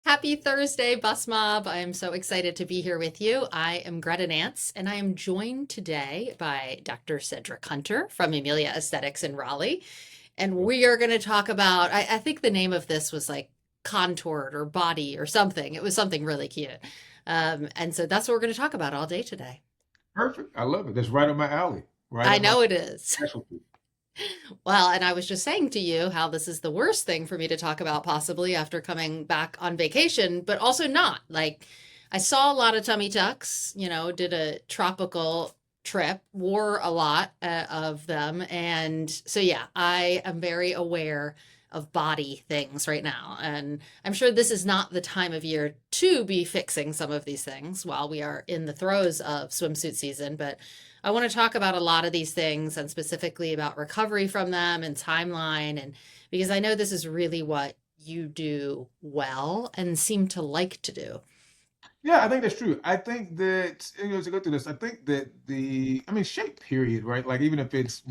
Happy Thursday, Bustmob. I am so excited to be here with you. I am Greta Nance, and I am joined today by Dr. Cedric Hunter from Amelia Aesthetics in Raleigh. And we are going to talk about, I think the name of this was like contoured or body or something. It was something really cute. And so that's what we're going to talk about all day today. Perfect. I love it. That's right up my alley. Right I up my know it is. specialty. Well, and I was just saying to you how this is the worst thing for me to talk about possibly after coming back on vacation, but also not. Like, I saw a lot of tummy tucks, did a tropical trip, wore a lot of them. And so, yeah, I am very aware of body things right now. And I'm sure this is not the time of year to be fixing some of these things while we are in the throes of swimsuit season. But I want to talk about a lot of these things and specifically about recovery from them and timeline. And because I know this is really what you do well and seem to like to do. Yeah, I think that's true. I think that, to go through this, I think that shape period, right? Like even if it's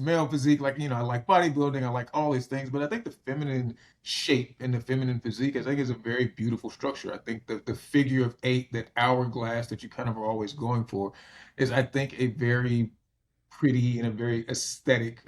male physique, like, I like bodybuilding, I like all these things, but I think the feminine shape and the feminine physique, I think is a very beautiful structure. I think the figure of eight, that hourglass that you kind of are always going for, is I think a very pretty and a very aesthetic,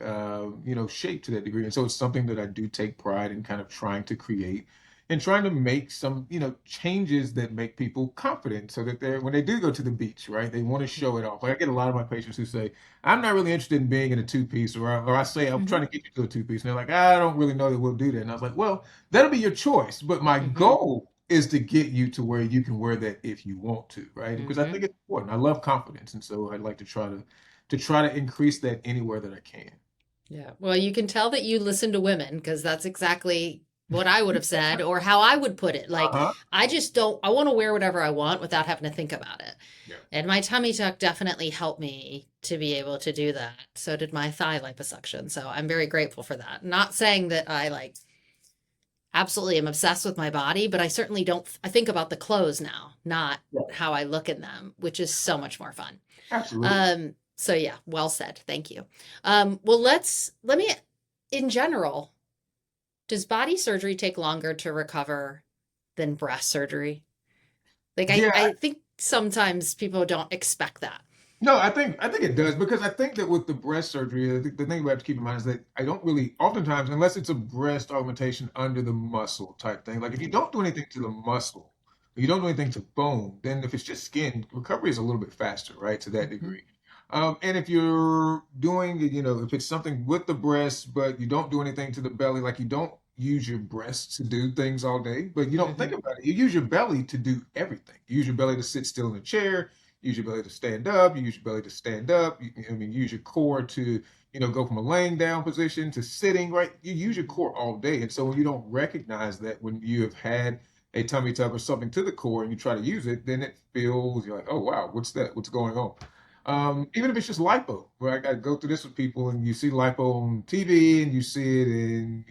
shape to that degree. And so it's something that I do take pride in kind of trying to create and trying to make some, changes that make people confident so that when they do go to the beach, right, they want to show it off. Like I get a lot of my patients who say, I'm not really interested in being in a two-piece, or I say, I'm trying Hmm. to get you to a two-piece. And they're like, I don't really know that we'll do that. And I was like, well, that'll be your choice. But my Hmm. goal is to get you to where you can wear that if you want to, right? Because I Hmm. think it's important. I love confidence. And so I'd like to try to increase that anywhere that I can. Yeah. Well, you can tell that you listen to women because that's exactly what I would have said or how I would put it. Like, Uh-huh. I just don't, I want to wear whatever I want without having to think about it. Yeah. And my tummy tuck definitely helped me to be able to do that. So did my thigh liposuction. So I'm very grateful for that. Not saying that I like absolutely am obsessed with my body, but I certainly don't, I think about the clothes now, not Yeah. how I look in them, which is so much more fun. Absolutely. So yeah, well said. Thank you. Well, let me, in general, does body surgery take longer to recover than breast surgery? Like Yeah. I think sometimes people don't expect that. No, I think it does, because I think that with the breast surgery, the thing we have to keep in mind is that I don't really, oftentimes, unless it's a breast augmentation under the muscle type thing, like if you don't do anything to the muscle, you don't do anything to bone, then if it's just skin, recovery is a little bit faster, right, to that Hmm. degree. And if you're doing, if it's something with the breast, but you don't do anything to the belly, like you don't use your breasts to do things all day, but you don't think Hmm. about it. You use your belly to do everything. You use your belly to sit still in a chair. Use your belly to stand up. You use your belly to stand up. Use your core to, go from a laying down position to sitting, right? You use your core all day. And so when you don't recognize that, when you have had a tummy tuck or something to the core and you try to use it, then it feels, you're like, oh, wow, what's that? What's going on? Even if it's just lipo, where I go through this with people and you see lipo on TV and you see it in,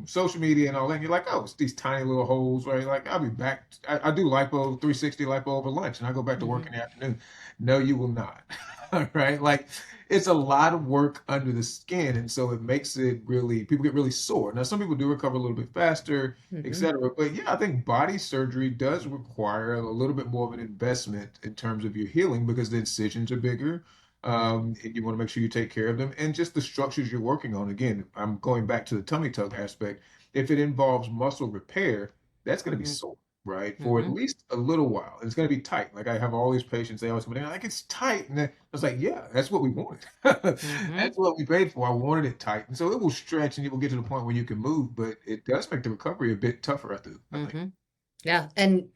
social media and all that, and you're like, oh, it's these tiny little holes, right? Like, I'll be back. I do lipo, 360 lipo over lunch, and I go back to work Hmm. in the afternoon. No, you will not. Right? Like, it's a lot of work under the skin. And so it makes it really, people get really sore. Now, some people do recover a little bit faster, Hmm. etc. But yeah, I think body surgery does require a little bit more of an investment in terms of your healing, because the incisions are bigger. And you want to make sure you take care of them, and just the structures you're working on. Again, I'm going back to the tummy tuck aspect. If it involves muscle repair, that's going to be Hmm. sore, right? For at Hmm. least a little while. And it's going to be tight. Like I have all these patients, they always come in like, it's tight. And I was like, yeah, that's what we wanted. Hmm. That's what we paid for. I wanted it tight. And so it will stretch and you will get to the point where you can move, but it does make the recovery a bit tougher, I think. Hmm. Yeah. And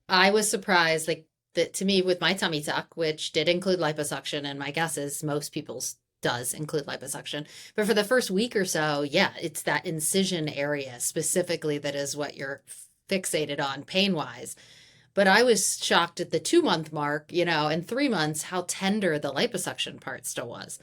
I was surprised, like that to me with my tummy tuck, which did include liposuction, and my guess is most people's does include liposuction. But for the first week or so, yeah, it's that incision area specifically that is what you're fixated on pain wise. But I was shocked at the 2 month mark, and 3 months, how tender the liposuction part still was.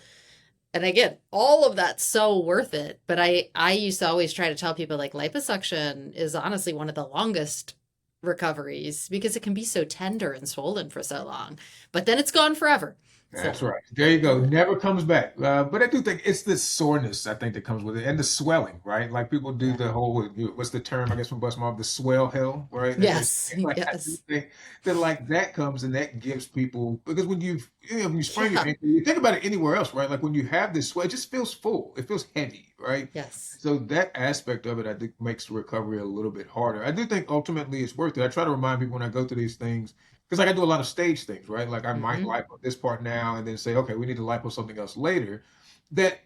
And again, all of that's so worth it. But I used to always try to tell people like liposuction is honestly one of the longest recoveries because it can be so tender and swollen for so long. But then it's gone forever. That's So, right. There you go. yeah. Never comes back. But I do think it's the soreness, I think, that comes with it, and the swelling, right? Like people do Yeah. the whole, what's the term, I guess, from Bustmob, the swell hell, right? As they Yes. say. Like I do Yes. think that like that comes and that gives people because when you sprain your Yeah. ankle, you think about it anywhere else, right? Like when you have this swell, it just feels full. It feels heavy, right? Yes. So that aspect of it, I think, makes the recovery a little bit harder. I do think ultimately it's worth it. I try to remind people when I go through these things because like I do a lot of stage things, right? Like I might Hmm. lipo this part now and then say, okay, we need to lipo something else later. That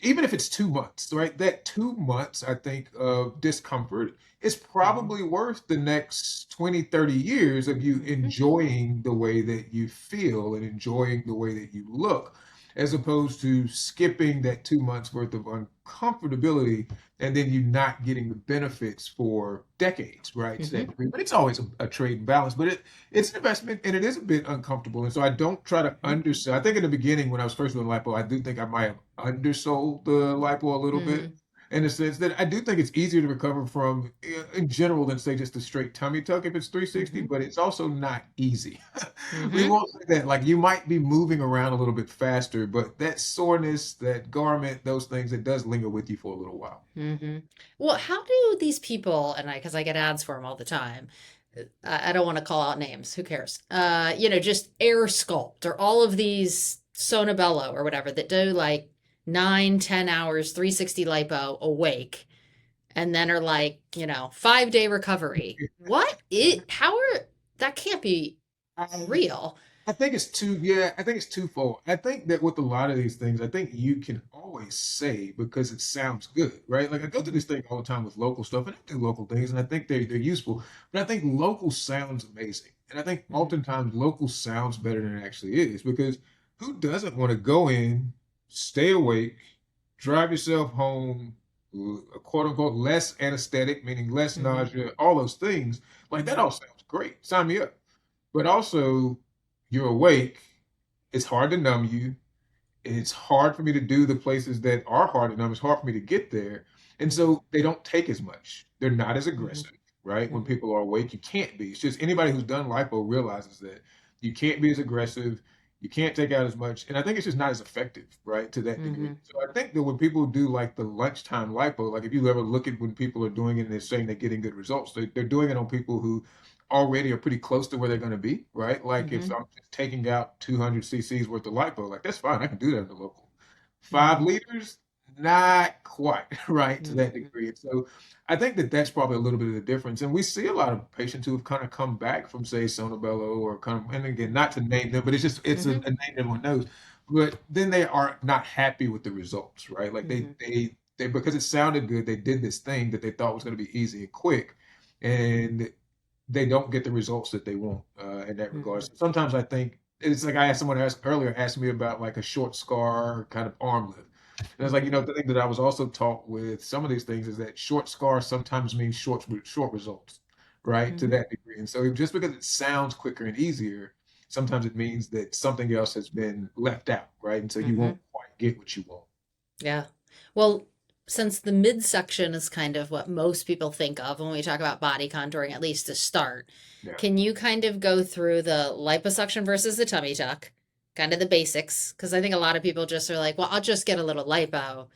even if it's 2 months, right? That 2 months, I think, of discomfort is Hmm. probably worth the next 20, 30 years of you Hmm. enjoying the way that you feel and enjoying the way that you look, as opposed to skipping that 2 months worth of uncomfortability and then you not getting the benefits for decades, right? To that Hmm. degree. But it's always a trade and balance. But it's an investment and it is a bit uncomfortable. And so I don't try to Hmm. undersell. I think in the beginning when I was first doing lipo, I do think I might have undersold the lipo a little bit Hmm. in the sense that I do think it's easier to recover from in general than say just a straight tummy tuck if it's 360, Hmm. but it's also not easy. We Hmm. won't say that. Like you might be moving around a little bit faster, but that soreness, that garment, those things, it does linger with you for a little while. Hmm. Well, how do these people, and because I get ads for them all the time, I don't want to call out names. Who cares? Just Air Sculpt or all of these Sonobello or whatever that do like 9, 10 hours, 360 lipo awake, and then are like, 5-day recovery. How are, that can't be real. I think it's two, yeah, I think it's twofold. I think that with a lot of these things, I think you can always say because it sounds good, right? Like I go through Mhm. this thing all the time with local stuff, and I do local things, and I think they're useful. But I think local sounds amazing, and I think Mhm. oftentimes local sounds better than it actually is because who doesn't want to go in, stay awake, drive yourself home, quote unquote, less anesthetic, meaning less Mhm. nausea, all those things. Like that Mhm. all sounds great. Sign me up. But also, you're awake. It's hard to numb you. It's hard for me to do the places that are hard to numb. It's hard for me to get there. And Mhm. so they don't take as much. They're not as Mhm. aggressive, right? When Mhm. people are awake, you can't be. It's just anybody who's done lipo realizes that you can't be as aggressive. You can't take out as much. And I think it's just not as effective, right? To that degree. Mhm. So I think that when people do like the lunchtime lipo, like if you ever look at when people are doing it and they're saying they're getting good results, they're doing it on people who already are pretty close to where they're going to be, right? Like if Mhm. I'm just taking out 200 cc's worth of lipo, like that's fine. I can do that in the local. Five Mhm. liters, not quite, right, to that Mhm. degree. And so I think that that's probably a little bit of the difference. And we see a lot of patients who have kind of come back from, say, Sonobello or kind of, and again, not to name them, but it's a Mhm. name everyone knows. But then they are not happy with the results, right? Like Mhm. they because it sounded good, they did this thing that they thought was going to be easy and quick. And they don't get the results that they want in that regard. Mhm. So sometimes I think it's like I asked someone asked earlier, asked me about like a short scar kind of arm lift. And I was like, Mhm. the thing that I was also taught with some of these things is that short scar sometimes means short results, right? To Mhm. that degree. And so just because it sounds quicker and easier, sometimes it means that something else has been left out, right? And so you won't Mhm. quite get what you want. Yeah. Well, since the midsection is kind of what most people think of when we talk about body contouring, at least to start, Yeah. can you kind of go through the liposuction versus the tummy tuck, kind of the basics? Because I think a lot of people just are like, well, I'll just get a little lipo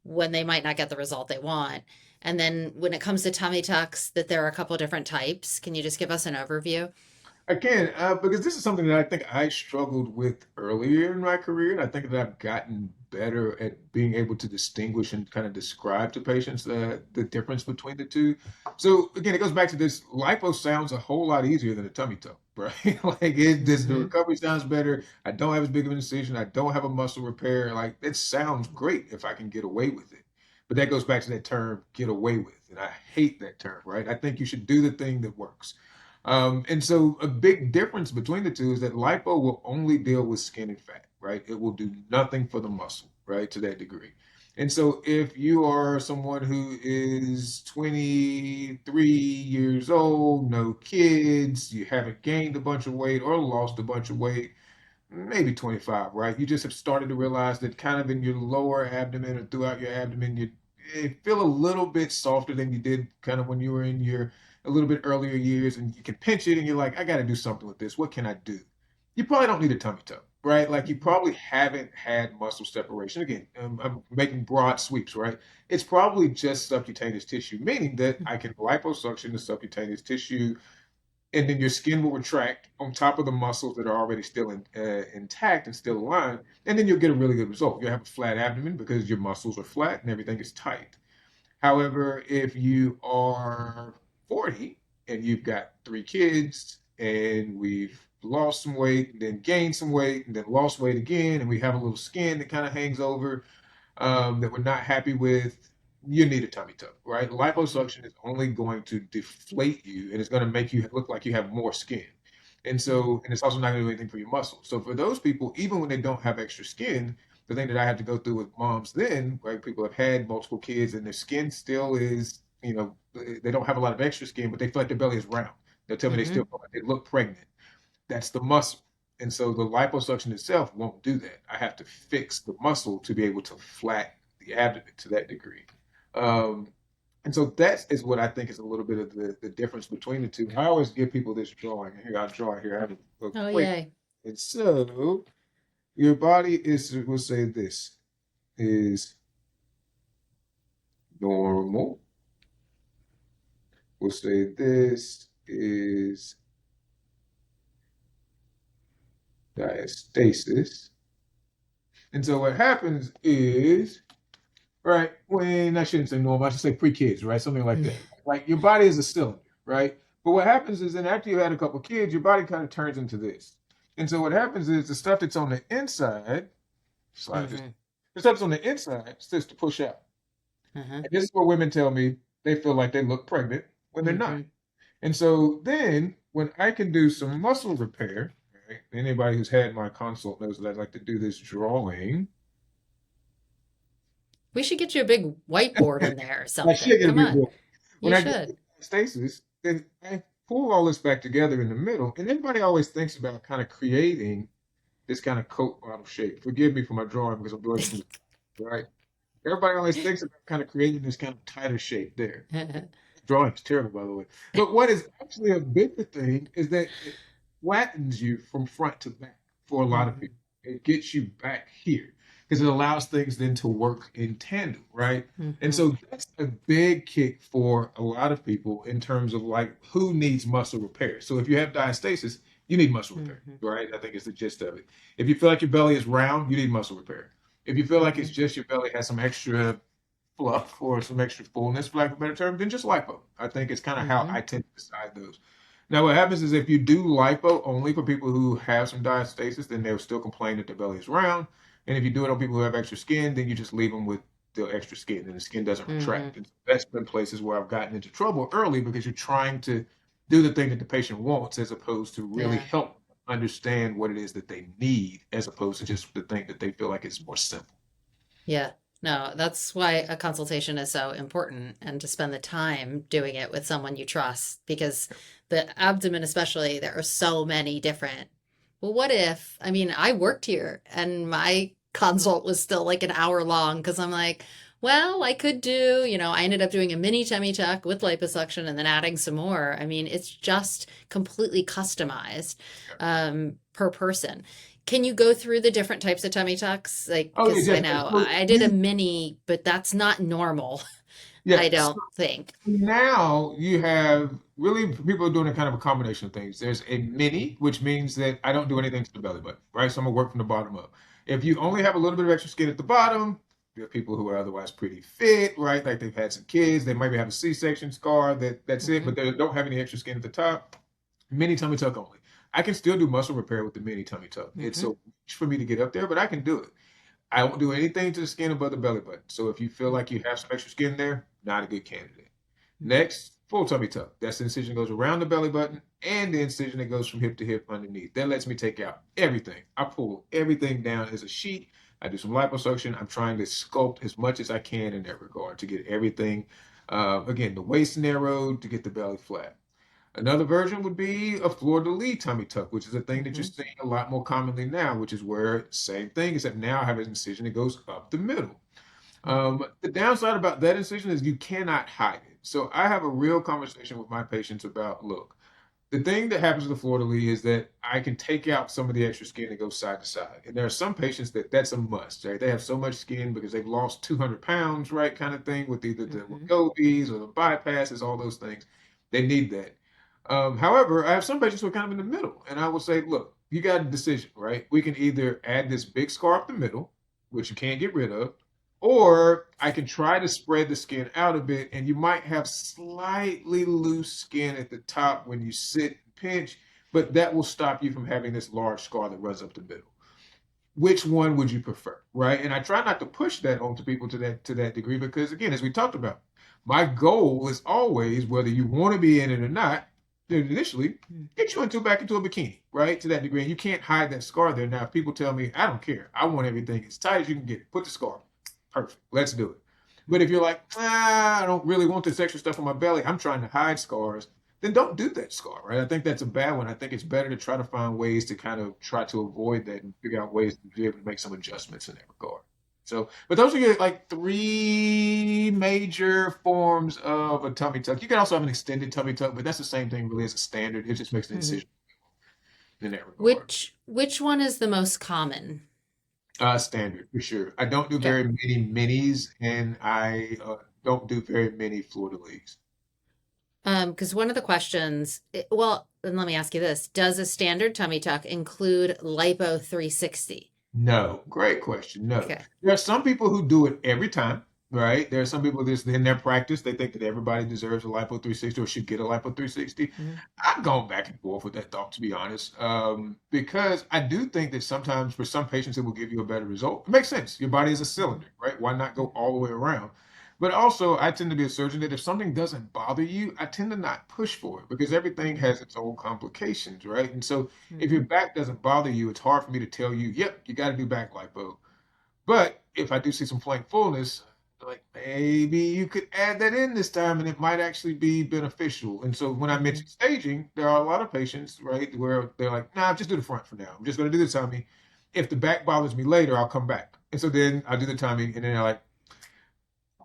when they might not get the result they want. And then when it comes to tummy tucks, that there are a couple different types. Can you just give us an overview? I can, because this is something that I think I struggled with earlier in my career, and I think that I've gotten better at being able to distinguish and kind of describe to patients the difference between the two. So again, it goes back to this: lipo sounds a whole lot easier than a tummy tuck, right? Like it does, the Mm-hmm. recovery sounds better. I don't have as big of an incision. I don't have a muscle repair. Like it sounds great if I can get away with it. But that goes back to that term, get away with, and I hate that term, right? I think you should do the thing that works. And so a big difference between the two is that lipo will only deal with skin and fat, right? It will do nothing for the muscle, right, to that degree. And so if you are someone who is 23 years old, no kids, you haven't gained a bunch of weight or lost a bunch of weight, maybe 25, right? You just have started to realize that kind of in your lower abdomen or throughout your abdomen, you feel a little bit softer than you did kind of when you were in your a little bit earlier years, and you can pinch it and you're like, I got to do something with this. What can I do? you probably don't need a tummy tuck, right? Like you Mhm. probably haven't had muscle separation. Again, I'm making broad sweeps, right? It's probably just subcutaneous tissue, meaning that I can liposuction the subcutaneous tissue, and then your skin will retract on top of the muscles that are already still intact and still aligned, and then you'll get a really good result. You'll have a flat abdomen because your muscles are flat and everything is tight. However, if you are 40 and you've got three kids and we've lost some weight and then gained some weight and then lost weight again, and we have a little skin that kind of hangs over, that we're not happy with, you need a tummy tuck, right? Mhm. Liposuction is only going to deflate you and it's going to make you look like you have more skin. And Mhm. so, and it's also not going to do anything for your muscles. So for those people, even when they don't have extra skin, the thing that I had to go through with moms then, right? People have had multiple kids and their skin still is, they don't have a lot of extra skin, but they feel like their belly is round. They'll tell me they still Mhm. feel like they look pregnant. That's the muscle. And so the liposuction itself won't do that. I have to fix the muscle to be able to flatten the abdomen to that degree. Um, and so that is what I think is a little bit of the difference between the two. I always give people this drawing. Here, I'll draw it here. I have a Oh, great. yay. And so your body is, we'll say this is normal. We'll say this is diastasis. And so what happens is, right? When I shouldn't say normal, I should say pre-kids, right? Something like that. Like your body is a cylinder, right? But what happens is then after you had a couple kids, your body kind of turns into this. And so what happens is the stuff that's on the inside, slide this, Mhm. the stuff that's on the inside starts to push out. Mhm. And this is where women tell me they feel like they look pregnant when they're not. Mhm. And so then when I can do some muscle repair, right? Anybody who's had my consult knows that I like to do this drawing. We should get you a big whiteboard in there or I should something. get a Come big on. book. When You I get to should. stasis, then I pull all this back together in the middle. And everybody always thinks about kind of creating this kind of Coke bottle shape. Forgive me for my drawing because I'm doing it from the right. Everybody always thinks about kind of creating this kind of tighter shape there. Drawing is terrible, by the way. But what is actually a bigger thing is that it flattens you from front to back for a lot of Mhm. people. It gets you back here because it allows things then to work in tandem, right? And Mhm. so that's a big kick for a lot of people in terms of like who needs muscle repair. So if you have diastasis, you need muscle repair, Mhm. right? I think it's the gist of it. If you feel like your belly is round, you need muscle repair. If you feel like it's Mhm. just your belly has some extra fluff or some extra fullness, for lack of a better term, than just lipo. I think it's kind of how I Mhm. tend to decide those. Now, what happens is if you do lipo only for people who have some diastasis, then they'll still complain that their belly is round. And if you do it on people who have extra skin, then you just leave them with the extra skin and the skin doesn't retract. Mhm. And that's been places where I've gotten into trouble early because you're trying to do the thing that the patient wants as opposed to really Yeah. help understand what it is that they need as opposed to just the thing that they feel like is more simple. Yeah. No, that's why a consultation is so important and to spend the time doing it with someone you trust because the abdomen, especially, there are so many different. Well, what if, I mean, I worked here and my consult was still like an hour long because I'm like, well, I could do, I ended up doing a mini tummy tuck with liposuction and then adding some more. I mean, it's just completely customized per person. Can you go through the different types of tummy tucks? Like, Oh, yeah, because I definitely. know So I did a mini, but that's not normal, yeah. I don't think. Now you have really people are doing a kind of a combination of things. There's a mini, which means that I don't do anything to the belly button, right? So I'm gonna work from the bottom up. If you only have a little bit of extra skin at the bottom, you have people who are otherwise pretty fit, right? Like they've had some kids, they maybe have a C-section scar, that's it, but Hmm. they don't have any extra skin at the top. Mini tummy tuck only. I can still do muscle repair with the mini tummy tuck. It's Hmm. a reach for me to get up there, but I can do it. I won't do anything to the skin above the belly button. So if you feel like you have some extra skin there, not a good candidate. Next, full tummy tuck. That's the incision that goes around the belly button and the incision that goes from hip to hip underneath. That lets me take out everything. I pull everything down as a sheet. I do some liposuction. I'm trying to sculpt as much as I can in that regard to get everything, again, the waist narrowed to get the belly flat. Another version would be a fleur-de-lis tummy tuck, which is a thing that you're Hmm. seeing a lot more commonly now, which is where same thing, except now I have an incision that goes up the middle. Hmm. The downside about that incision is you cannot hide it. So I have a real conversation with my patients about, look, The thing that happens with the fleur de lis is that I can take out some of the extra skin and go side to side. And there are some patients that that's a must, right? They have so much skin because they've lost 200 pounds, right? Kind of thing with either the Hmm. Wegovys or the bypasses, all those things. They need that. However, I have some patients who are kind of in the middle, and I will say, look, you got a decision, right? We can either add this big scar up the middle, which you can't get rid of, or I can try to spread the skin out a bit, and you might have slightly loose skin at the top when you sit and pinch, but that will stop you from having this large scar that runs up the middle. Which one would you prefer, right? And I try not to push that onto people to that degree because, again, as we talked about, my goal is always, whether you want to be in it or not, initially, get you back into a bikini, right? To that degree, and you can't hide that scar there. Now, if people tell me, I don't care, I want everything as tight as you can get it, put the scar. Perfect. Let's do it. But if you're like, I don't really want this extra stuff on my belly, I'm trying to hide scars, then don't do that scar, right? I think that's a bad one. I think it's better to try to find ways to kind of try to avoid that and figure out ways to be able to make some adjustments in that regard. So, but those are your like three major forms of a tummy tuck. You can also have an extended tummy tuck, but that's the same thing really as a standard. It just makes the Hmm. incision in that regard. Which one is the most common? Standard for sure. I don't do Okay. very many minis, and I don't do very many fleur de lis. Because one of the questions, well, then let me ask you this. Does a standard tummy tuck include Lipo 360? No, great question. No, Okay. there are some people who do it every time, right? There are some people just in their practice, they think that everybody deserves a lipo 360 or should get a lipo 360. Mhm. I've gone back and forth with that thought, to be honest, because I do think that sometimes for some patients it will give you a better result. It makes sense. Your body is a Mhm. cylinder, right? Why not go Mhm. all the way around? But also, I tend to be a surgeon that if something doesn't bother you, I tend to not push for it because everything Mhm. has its own complications, right? And so if your Mhm. back doesn't bother you, it's hard for me to tell you, yep, you got to do back lipo. But if I do see some flank fullness, like maybe you could add that in this time and it might actually be beneficial. And so when I mention Mhm. staging, there are a lot of patients, right, where they're like, nah, just do the front for now. I'm just going to do the tummy. If the back bothers me later, I'll come back. And so then I do the tummy and then they're like,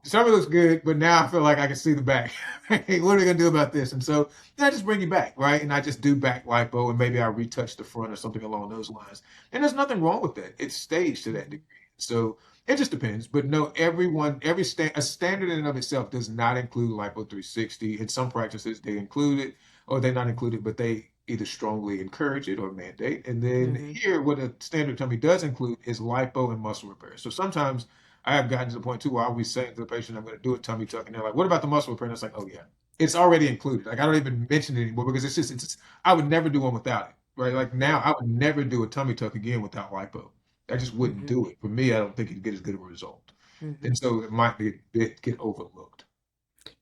the tummy looks good, but now I feel like I can see the back. Hey, what are we gonna do about this? And so then I just bring you back, right? And I just do back lipo, and maybe I retouch the front or something along those lines. And there's nothing wrong with that. It's staged to that Mhm. degree. So it just depends. But no, a standard in and of itself does not include lipo 360. In some practices, they include it, or they not include it, but they either strongly encourage it or mandate. And then Mhm. here, what a standard tummy does include is lipo and muscle repair. So sometimes I have gotten to the point too where I'll be saying to the patient, I'm going to do a tummy tuck. And they're like, what about the muscle repair? And it's like, oh, yeah, it's already included. Like, I don't even mention it anymore because I would never do one without it, right? Like, now Yeah. I would never do a tummy tuck again without lipo. I just wouldn't Mhm. do it. For me, I don't think you'd get as good of a result. Mhm. And so it might be a bit get overlooked.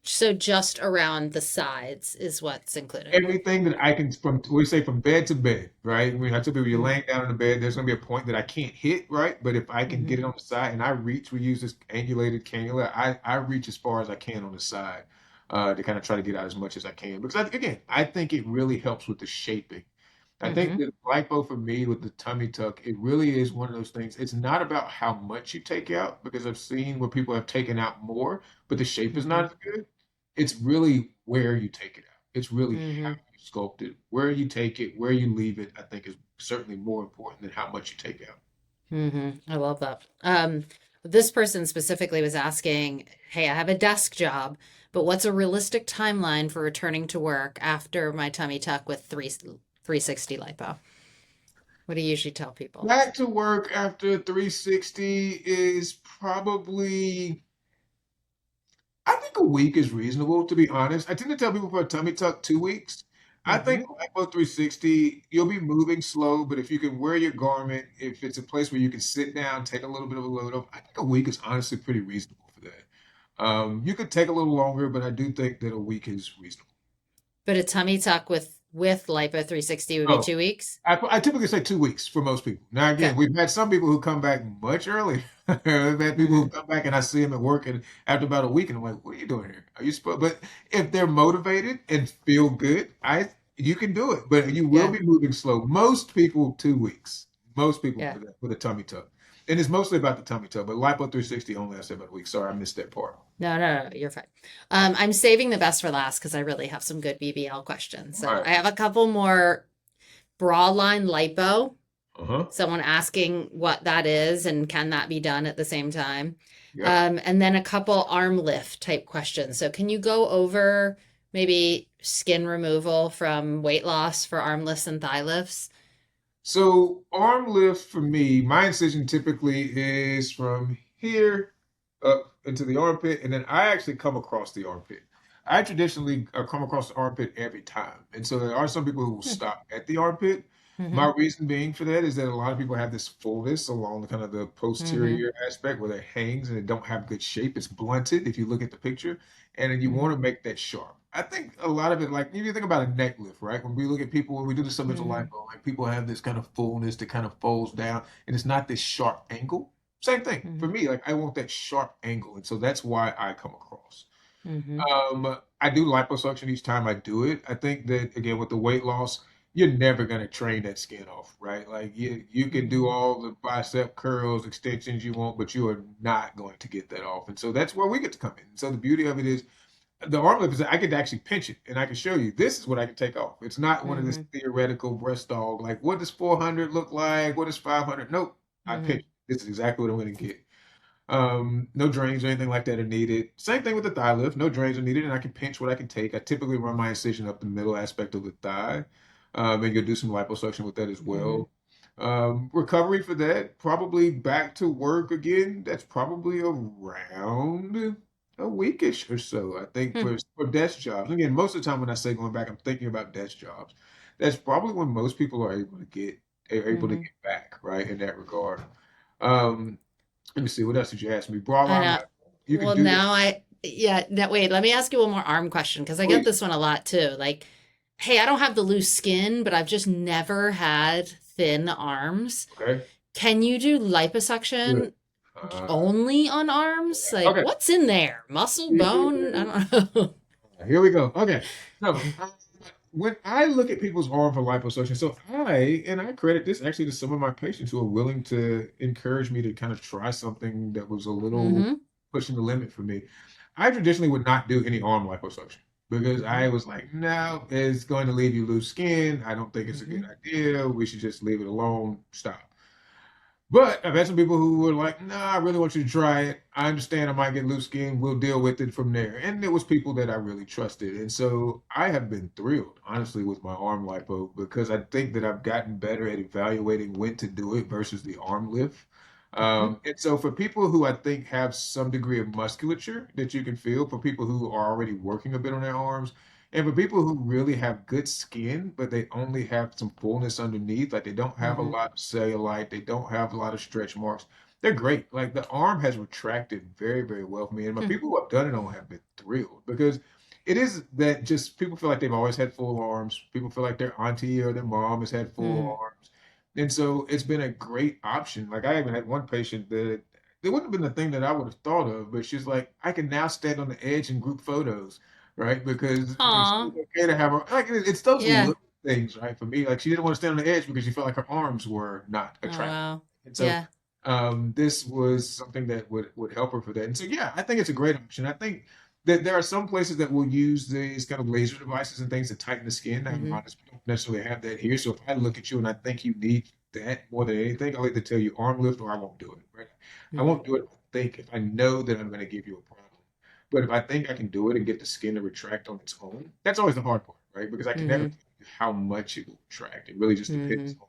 So just around the sides is what's included. Everything that I can from we say from bed to bed, right? When I tell people you're Mhm. laying down in the bed, there's gonna be a point that I can't hit, right? But if I can get Mhm. it on the side and I reach, we use this angulated cannula. I reach as far as I can on the side to kind of try to get out as much as I can. Because again, I think it really helps with the shaping. I think Mhm. that lipo for me with the tummy tuck, it really is one of those things. It's not about how much you take out because I've seen where people have taken out more, but the shape is not Mhm. as good. It's really where you take it out. It's really how Mhm. you sculpt it, where you take it, where you leave it, I think is certainly more important than how much you take out. Mhm. I love that. This person specifically was asking, "Hey, I have a desk job, but what's a realistic timeline for returning to work after my tummy tuck with 360 lipo?" What do you usually tell people? Back to work after 360 is probably, I think a week is reasonable, to be honest. I tend to tell people for a tummy tuck 2 weeks. I think Hmm. Lipo 360, you'll be moving slow, but if you can wear your garment, if it's a place where you can sit down, take a little bit of a load off, I think a week is honestly pretty reasonable for that. You could take a little longer, but I do think that a week is reasonable. But a tummy tuck with lipo 360 would be Oh, 2 weeks. I typically say 2 weeks for most people. Now, Okay. again, we've had some people who come back much earlier. We've had people who Hmm. come back and I see them at work and after about a week, and I'm like, "What are you doing here? Are you supposed?" But if they're motivated and feel good, I you can do it, but you will Yeah. be moving slow. Most people 2 weeks. Most people Yeah. for a tummy tuck, and it's mostly about the tummy tuck. But lipo 360 only lasts about a week. Sorry, I missed that part. No, no, no, you're fine. I'm saving the best for last because I really have some good BBL questions. All So right. I have a couple more broad line lipo. Uh-huh. Someone asking what that is and can that be done at the same time. Yep. And then a couple arm lift type questions. So can you go over maybe skin removal from weight loss for arm lifts and thigh lifts? So arm lift for me, my incision typically is from here up into the armpit, and then I actually come across the armpit. I traditionally come across the armpit every time, and so there are some people who will stop at the armpit. Mm-hmm. My reason being for that is that a lot of people have this fullness along the kind of the Mm-hmm. posterior aspect where it hangs and it don't have good shape. It's blunted if you look at the picture, and then you want to make that sharp. I think a lot of it, like if you think about a neck lift, right? When we look at people, when we do the submental Mm-hmm. lipo, like people have this kind of fullness that kind of folds down, and it's not this sharp angle. Same thing for Mm-hmm. me. Like I want that sharp angle, and so that's why I come across. Mm-hmm. I do liposuction each time I do it. I think that again with the weight loss, you're never gonna train that skin off, right? Like you can do Mm-hmm. all the bicep curls, extensions you want, but you are not going to get that off. And so that's where we get to come in. So the beauty of it is the arm lift is I could actually pinch it and I can show you this is what I can take off. It's not one of this Mm-hmm. theoretical breast dog, like what does 400 look like? What does 500? Nope. I Mm-hmm. pinch it. This is exactly what I'm going to get. No drains or anything like that are needed. Same thing with the thigh lift. No drains are needed, and I can pinch what I can take. I typically run my incision up the middle aspect of the thigh, and you'll do some liposuction with that as Mm-hmm. well. Recovery for that, probably back to work again. That's probably around a weekish or so. I think for desk jobs. Again, most of the time when I say going back, I'm thinking about desk jobs. That's probably when most people are able to Mm-hmm. get back, right, in that regard. Um, Let me see. What else did you ask me? Broad I line know. life. You can Well, do that. now yeah, no, wait, let me ask you one more arm question because I get Please. this one a lot too. Like, hey, I don't have the loose skin, but I've just never had thin arms. Okay. Can you do Good. liposuction Uh, only on arms? Like, okay. what's in there? Muscle, bone? I don't know. Here we go. Okay. So when I look at people's arm for liposuction, so I credit this actually to some of my patients who are willing to encourage me to kind of try something that was a little Mm-hmm. pushing the limit for me. I traditionally would not do any arm liposuction because Mm-hmm. I was like, no, it's going to leave you loose skin. I don't think it's a Mm-hmm. good idea. We should just leave it alone. Stop. But I've had some people who were like, nah, I really want you to try it. I understand I might get loose skin. We'll deal with it from there. And it was people that I really trusted. And so I have been thrilled, honestly, with my arm lipo because I think that I've gotten better at evaluating when to do it versus the arm lift. Mm-hmm. And so for people who I think have some degree of musculature that you can feel, for people who are already working a bit on their arms, and for people who really have good skin, but they only have some fullness underneath, like they don't have a Mm-hmm. lot of cellulite, they don't have a lot of stretch marks, they're great. Like the arm has retracted very, very well for me. And my people who have done it on have been thrilled because it is that just people feel like they've always had full arms. People feel like their auntie or their mom has had full Mm-hmm. arms. And so it's been a great option. Like I even had one patient that it wouldn't have been the thing that I would have thought of, but she's like, I can now stand on the edge in group photos, right? Because it's Aw. okay to have her like it's those Yeah. little things, right? For me, like she didn't want to stand on the edge because she felt like her arms were not Oh, attractive. wow. And so Yeah. this was something that would help her for that. And so yeah, I think it's a great option. I think that there are some places that will use these kind of laser devices and things to tighten the skin. I'm Mm-hmm. honest, we don't necessarily have that here. So if I look at you and I think you need that more than anything, I'll either tell you arm lift or I won't do it. Right? I Mm-hmm. won't do it if I know that I'm going to give you a problem. But if I think I can do it and get the skin to retract on its own, that's always the hard part, right? Because I can never Mm-hmm. tell you how much it will retract. It really just Mm-hmm. depends on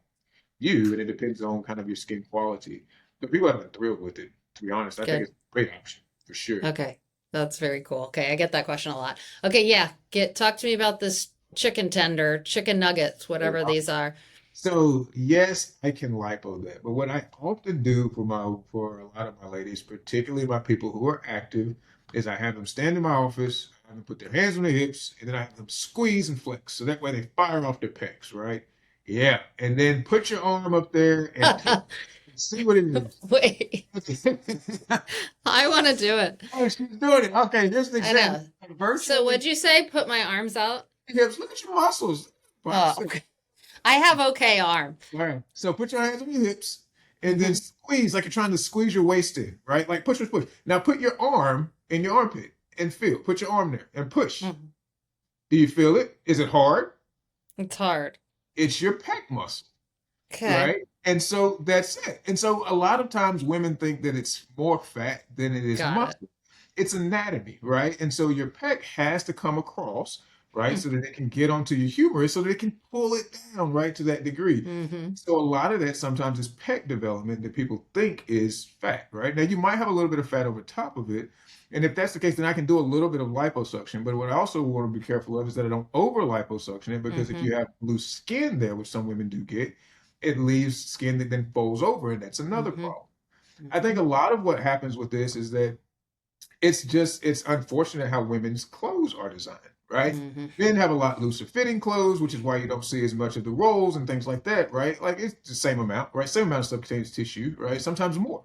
you and it depends on kind of your skin quality. But people have been thrilled with it, to be honest. I think Good. it's a great option for sure. Okay. That's very cool. Okay, I get that question a lot. Okay, yeah. Talk to me about this chicken tender, chicken nuggets, whatever these are. So yes, I can lipo that. But what I often do for a lot of my ladies, particularly my people who are active, is I have them stand in my office, I have them put their hands on their hips, and then I have them squeeze and flex. So that way they fire off their pecs, right? Yeah. And then put your arm up there and see what it is. Wait, I want to do it. Oh, she's doing it. Okay, here's an I example. know. So Virtually what'd you say? Put my arms out? hips. Look at your muscles. Oh, Biceps. okay. I have okay arm. All right. So put your hands on your hips and then Mm-hmm. squeeze like you're trying to squeeze your waist in, right? Like push, push, push. Now put your arm in your armpit and feel. Put your arm there and push. Mm-hmm. Do you feel it? Is it hard? It's hard. It's your pec muscle, Okay. right? And so that's it. And so a lot of times women think that it's more fat than it is Got it. muscle. It's anatomy, right? And so your pec has to come across, right, Hmm. so that it can get onto your humerus so that it can pull it down, right, to that degree. Mm-hmm. So a lot of that sometimes is pec development that people think is fat, right? Now you might have a little bit of fat over top of it. And if that's the case, then I can do a little bit of liposuction. But what I also want to be careful of is that I don't over liposuction it because if Mm-hmm. you have loose skin there, which some women do get, it leaves skin that then folds over, and that's another Mm-hmm. problem. I think Mm-hmm. a lot of what happens with this is that it's unfortunate how women's clothes are designed, right? Mm-hmm. Men have a lot looser fitting clothes, which is why you don't see as much of the rolls and things like that, right? Like it's the same amount, right? Same amount of subcutaneous tissue, right? Sometimes more.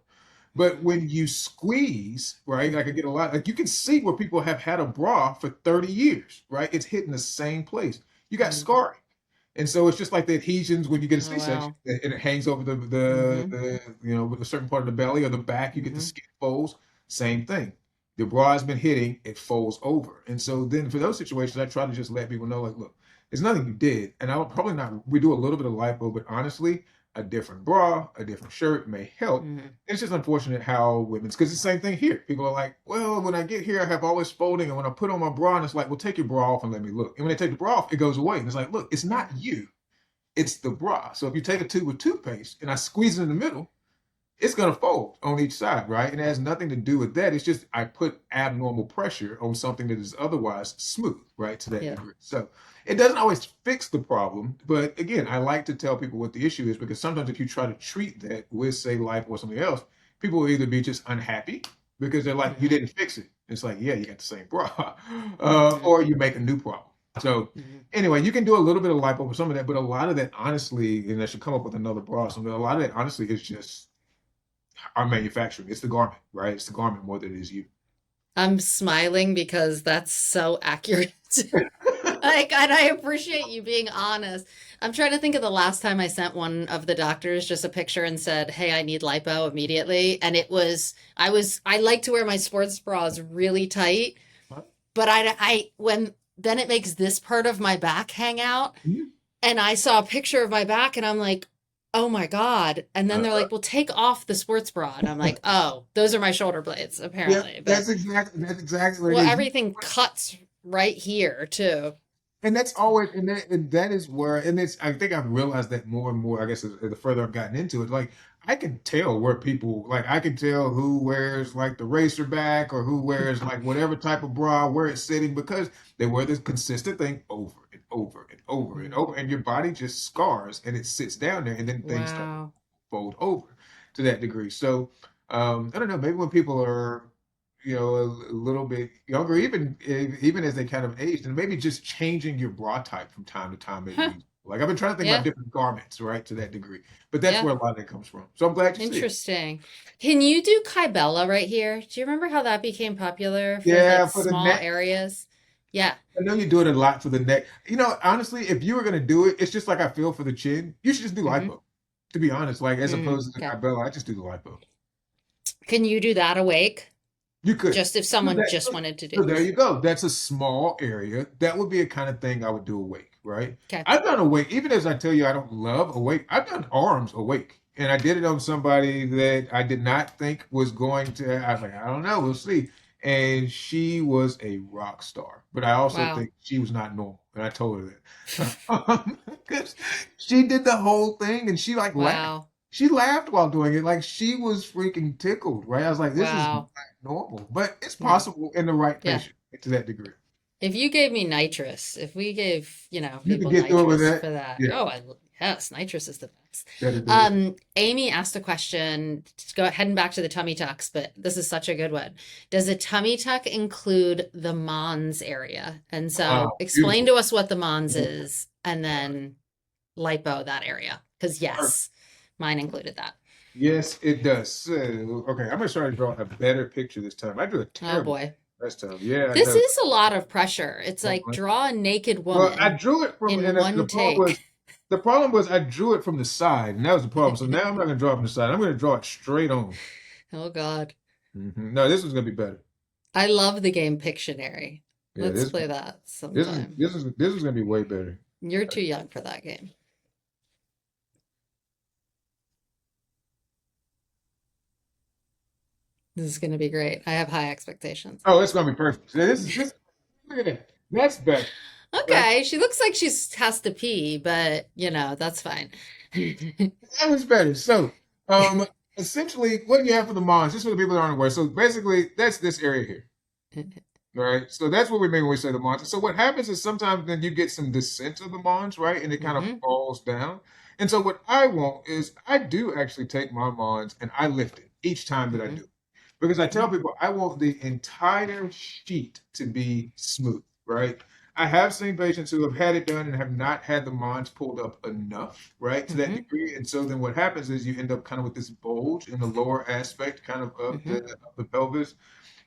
But when you squeeze, right, like I get a lot, like you can see where people have had a bra for 30 years, right? It's hitting the same place. You got Mm-hmm. scarring. And so it's just like the adhesions when you get a Oh C-section, wow. and it hangs over the Mm-hmm. with a certain part of the belly or the back, you get the Mm-hmm. skin folds, same thing. The bra has been hitting, it folds over. And so then for those situations, I try to just let people know, like, look, it's nothing you did. And I would probably not, we do a little bit of lipo, but honestly, a different bra, a different shirt may help. Mm-hmm. It's just unfortunate how women's, because it's the same thing here. People are like, well, when I get here, I have all this folding. And when I put on my bra, and it's like, well, take your bra off and let me look. And when they take the bra off, it goes away. And it's like, look, it's not Yeah. you, it's the bra. So if you take a tube of toothpaste and I squeeze it in the middle, it's going to fold on each side, right? And it has nothing to do with that. It's just I put abnormal pressure on something that is otherwise smooth, right? To that Yeah. degree. So it doesn't always fix the problem. But again, I like to tell people what the issue is because sometimes if you try to treat that with, say, life or something else, people will either be just unhappy because they're like, you Mm-hmm. didn't fix it. It's like, yeah, you got the same bra. Mm-hmm. Or you make a new problem. So Mm-hmm. anyway, you can do a little bit of lipo for some of that, but a lot of that, honestly, and I should come up with another bra. So a lot of that, honestly, is just our manufacturing. It's the garment, right? It's the garment more than it is you. I'm smiling because that's so accurate. Like, and I appreciate you being honest. I'm trying to think of the last time I sent one of the doctors just a picture and said, "Hey, I need lipo immediately." And I like to wear my sports bras really tight, but when then it makes this part of my back hang out. And I saw a picture of my back and I'm like, "Oh my God." And then they're like, "Well, take off the sports bra." And I'm like, "Oh, those are my shoulder blades, Yeah, apparently." But that's exactly what it well, is. everything cuts right here too. And that's always and that is where and it's I think I've realized that more and more, I guess the further I've gotten into it, like I can tell where people like I can tell who wears like the racer back or who wears like whatever type of bra, where it's sitting, because they wear this consistent thing over and over and over and over, and your body just scars and it sits down there and then things start to Wow. fold over to that degree. So I don't know, maybe when people are a little bit younger, even as they kind of aged, and maybe just changing your bra type from time to time, Huh. maybe. Like I've been trying to think about Yeah. different garments, right, to that degree. But that's Yeah. where a lot of that comes from. So I'm glad you see it. Interesting. Can you do Kybella right here? Do you remember how that became popular for like Yeah, for the small neck. areas? Yeah. I know you do it a lot for the neck. Honestly, if you were gonna do it, it's just like I feel for the chin. You should just do Mm-hmm. lipo. To be honest, like as opposed to the Okay. Kybella, I just do the lipo. Can you do that awake? You could. Just if So someone that, just so wanted to do. so there you go. That's a small area. That would be a kind of thing I would do awake, right? Okay. I've done awake, even as I tell you I don't love awake, I've done arms awake. And I did it on somebody that I did not think was going to. I was like, I don't know, we'll see. And she was a rock star. But I also Wow. think she was not normal. And I told her that. Because she did the whole thing and she like laughed. Wow. She laughed while doing it, like she was freaking tickled, right? I was like, this is Wow. normal, but it's Yeah. possible in the right Yeah. patient to that degree. If you gave me nitrous, if we gave, You can people get through it with nitrous that. for that. Yeah, Oh, yes, nitrous is the best. that is it. Amy asked a question, heading back to the tummy tucks, but this is such a good one. Does a tummy tuck include the Mons area? And so Wow, explain beautiful. to us what the Mons Beautiful. is and then lipo that area. Because Perfect. yes, mine included that. Yes, it does. So, okay, I'm gonna try to draw a better picture this time. I drew a Oh terrible boy. last time. Yeah, I This know. is a lot of pressure. It's like draw a naked Well, I woman drew it from, in and the one part was take. The problem was I drew it from the side, and that was the problem. So now I'm not going to draw it from the side. I'm going to draw it straight on. Oh God. No, this was going to be better. I love the game Pictionary. Yeah, Let's play that this is sometime. this is going to be way better. You're too young for that game. This is going to be great. I have high expectations. Oh, it's going to be perfect. So this. Look at that. That's better. Right? Okay, she looks like she has to pee, but that's fine. That was better. So, essentially, what do you have for the Mons? Just for the people that aren't aware. So basically, that's this area here. Right. So that's what we mean when we say the Mons. So what happens is sometimes then you get some descent of the Mons, right? And it kind of Hmm. falls down. And so what I want is I do actually take my Mons and I lift it each time that I Hmm. do it. Because I tell Hmm. people I want the entire sheet to be smooth, right? I have seen patients who have had it done and have not had the Mons pulled up enough, right, to that Hmm. degree. And so then what happens is you end up kind of with this bulge in the lower aspect, kind of Hmm. of the pelvis.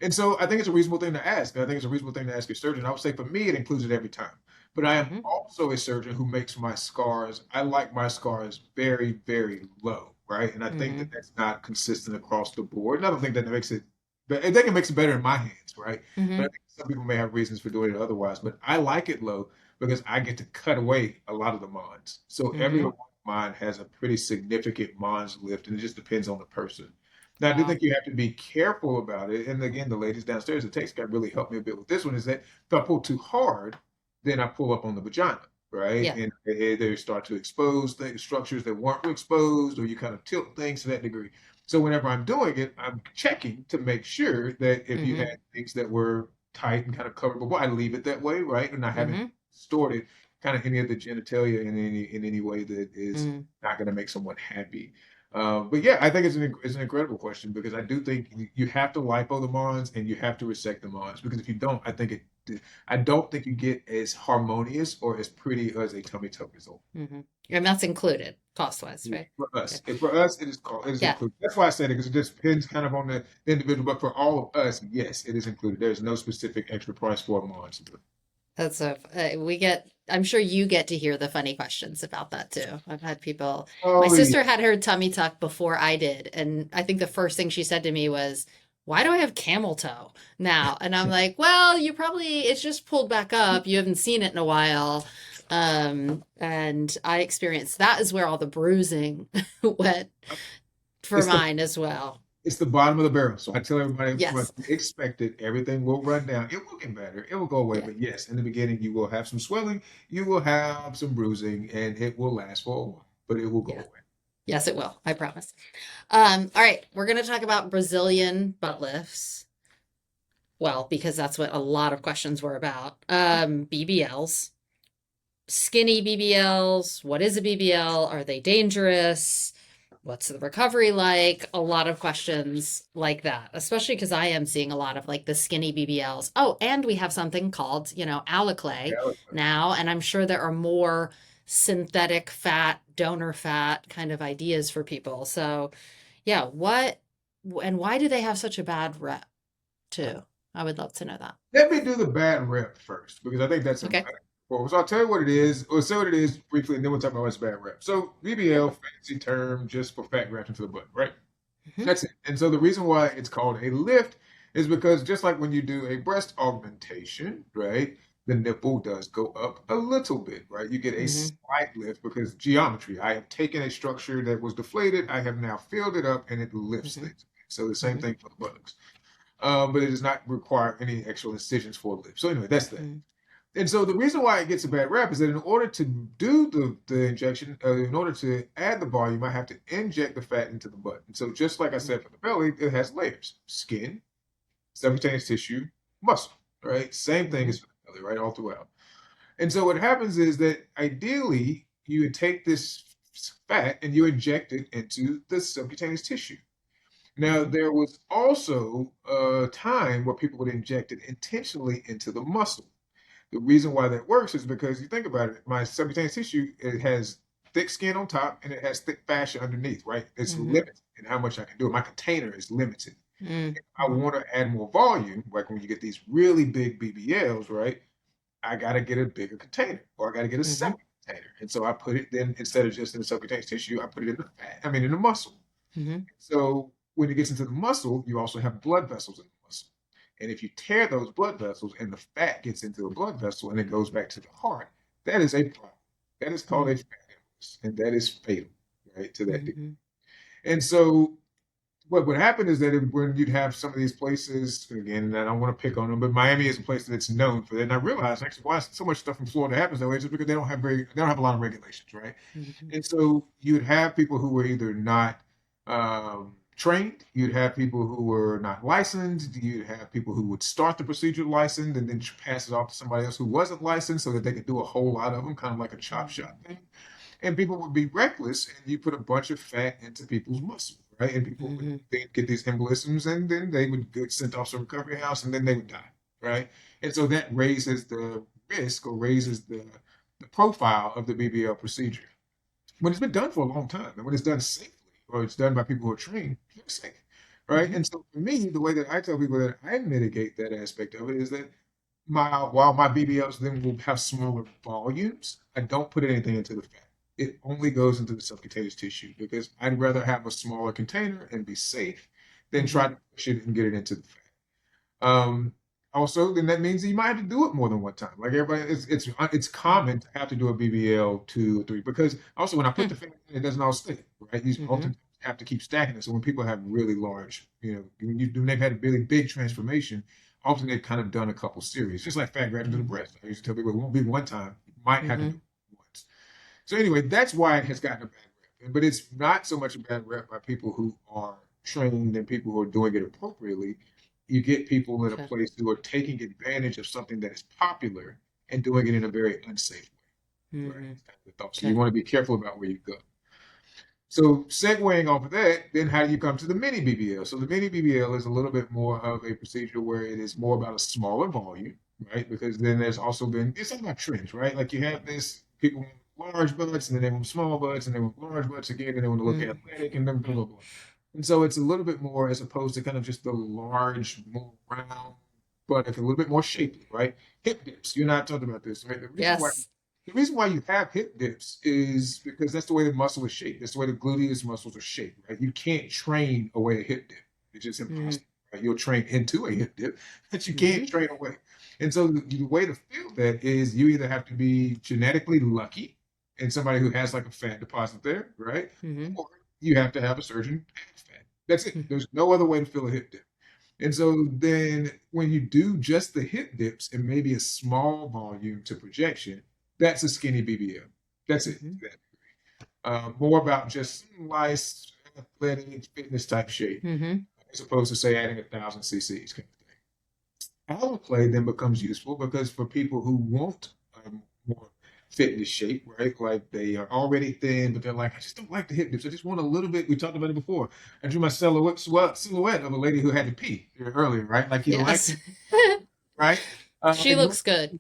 And so I think it's a reasonable thing to ask. I think it's a reasonable thing to ask your surgeon. I would say for me, it includes it every time. But I am Hmm. also a surgeon who makes my scars, I like my scars very, very low, right? And I think that Hmm. that's not consistent across the board. And I don't think that makes it, but I think it makes it better in my hands, right? But I Hmm. think some people may have reasons for doing it otherwise. But I like it low because I get to cut away a lot of the mons. So every Hmm. one of mine has a pretty significant mons lift, and it just depends on the person. Now, I do Wow. think you have to be careful about it. And again, the ladies downstairs, the text guy really helped me a bit with this one is that if I pull too hard, then I pull up on the vagina, right? Yeah. And they start to expose things, structures that weren't exposed, or you kind of tilt things to that degree. So whenever I'm doing it, I'm checking to make sure that if you Hmm. had things that were tight and kind of covered before, I leave it that way, right? And I haven't Hmm. distorted kind of any of the genitalia in any way that is Hmm. not going to make someone happy. But yeah, I think it's an incredible question because I do think you have to lipo the mons and you have to resect the mons because if you don't, I don't think you get as harmonious or as pretty as a tummy tuck result. Hmm. And that's included cost-wise, right? For Okay. us, for us, it is Yeah. included. That's why I said it because it just depends kind of on the individual. But for all of us, yes, it is included. There's no specific extra price for a mons. That's I'm sure you get to hear the funny questions about that too. I've had people, my Oh yeah, sister had her tummy tuck before I did. And I think the first thing she said to me was, why do I have camel toe now? And I'm like, well, it's just pulled back up. You haven't seen it in a while. And I experienced that is where all the bruising went for it's the mine as well. it's the bottom of the barrel. So I tell everybody what Yes. to expect it. Everything will run down. It will get better. It will go away. Yeah. But yes, in the beginning, you will have some swelling. You will have some bruising, and it will last for a while. But it will go Yeah. away. Yes, it will. I promise. All right. We're going to talk about Brazilian butt lifts. Well, because that's what a lot of questions were about. BBLs, skinny BBLs. What is a BBL? Are they dangerous? What's the recovery like? A lot of questions like that, especially because I am seeing a lot of like the skinny BBLs. Oh, and we have something called, Alaclay Yeah. now, and I'm sure there are more synthetic fat, donor fat kind of ideas for people. So, yeah, and why do they have such a bad rep too? I would love to know that. Let me do the bad rep first because I think that's Okay. important. So I'll tell you what it is. We'll say what it is briefly, and then we'll talk about what's bad rep. So BBL, fancy term just for fat grafting to the butt, right? Hmm. That's it. And so the reason why it's called a lift is because just like when you do a breast augmentation, right, the nipple does go up a little bit, right? You get a Hmm. slight lift because geometry. I have taken a structure that was deflated, I have now filled it up, and it lifts Hmm. things. So the same Hmm. thing for the buttocks. But it does not require any actual incisions for a lift. So anyway, that's that. Hmm. And so the reason why it gets a bad rap is that in order to do the injection, in order to add the volume, I have to inject the fat into the butt. And so just like I said for the belly, it has layers: skin, subcutaneous tissue, muscle. Right? Same thing Hmm. as for the belly, right? All throughout. And so what happens is that ideally you would take this fat and you inject it into the subcutaneous tissue. Now, Hmm. there was also a time where people would inject it intentionally into the muscle. The reason why that works is because you think about it, my subcutaneous tissue, it has thick skin on top and it has thick fascia underneath, right? It's Hmm. limited in how much I can do. My container is limited. If I Hmm. want to add more volume, like when you get these really big BBLs, right? I got to get a bigger container or I got to get a Hmm. second container. container. And so I put it then, instead of just in the subcutaneous tissue, I put it in the fat, I mean, in the muscle. Mm-hmm. So when it gets into the muscle, you also have blood vessels in the muscle. And if you tear those blood vessels and the fat gets into a blood vessel and it goes back to the heart, that is a problem. That is called a fat embolus, and that is fatal, right, to that degree. Mm-hmm. And so what would happen is that when you'd have some of these places, again, and I don't want to pick on them, but Miami is a place that's known for that. And I realized actually why so much stuff in Florida happens that way is just because they don't have a lot of regulations, right? Mm-hmm. And so you'd have people who were either not trained, you'd have people who were not licensed, you'd have people who would start the procedure licensed and then pass it off to somebody else who wasn't licensed so that they could do a whole lot of them, kind of like a chop shop thing. And people would be reckless, and you put a bunch of fat into people's muscle, right? And people would Mm-hmm. they'd get these embolisms, and then they would get sent off to a recovery house, and then they would die, right? And so that raises the risk or raises the profile of the BBL procedure. When it's been done for a long time, and when it's done safely, or it's done by people who are trained, it's safe, right? Mm-hmm. And so for me, the way that I tell people that I mitigate that aspect of it is that while my BBLs then will have smaller volumes, I don't put anything into the fat. It only goes into the subcutaneous tissue because I'd rather have a smaller container and be safe than Mm-hmm. try to push it and get it into the fat. Also, then that means that you might have to do it more than one time. Like everybody, it's common to have to do a BBL 2 or 3 because also when I put the fat in, it doesn't all stay, right? You Mm-hmm. often have to keep stacking it. So when people have really large, when they've had a really big transformation, often they've kind of done a couple series, just like fat grafting to the breast. I used to tell people it won't be one time, you might have to do Mm-hmm. it once. So anyway, that's why it has gotten a bad rep. But it's not so much a bad rep by people who are trained and people who are doing it appropriately. You get people in a Okay. place who are taking advantage of something that is popular and doing it in a very unsafe way. Right? Mm-hmm. That's kind of the thought. So you Okay. want to be careful about where you go. So segueing off of that, then how do you come to the mini BBL? So the mini BBL is a little bit more of a procedure where it is more about a smaller volume, right? Because then there's also been it's all about trends, right? Like you have this people want large butts and then they want small butts and they want large butts again and they want to look Mm-hmm. athletic and then blah blah blah. And so it's a little bit more as opposed to kind of just the large, more round, but a little bit more shapely, right? Hip dips. You're not talking about this, right? Yes. The reason why you have hip dips is because that's the way the muscle is shaped. That's the way the gluteus muscles are shaped, right? You can't train away a hip dip. It's just Mm-hmm. impossible. Right? You'll train into a hip dip, but you can't Mm-hmm. train away. And so the way to feel that is you either have to be genetically lucky and somebody who has like a fat deposit there, right? Mm-hmm. Or you have to have a surgeon add fat. That's it. There's no other way to feel a hip dip. And so then when you do just the hip dips and maybe a small volume to projection, that's a skinny BBL. That's it. Mm-hmm. More about just nice athletic fitness type shape, Mm-hmm. as opposed to say adding 1,000 cc's kind of thing. Alloplay then becomes useful because for people who want more fitness shape, right? Like they are already thin, but they're like, I just don't like the hip dips. I just want a little bit. We talked about it before. I drew my silhouette of a lady who had to pee earlier, right? Like you like, Yes. right? She And looks good.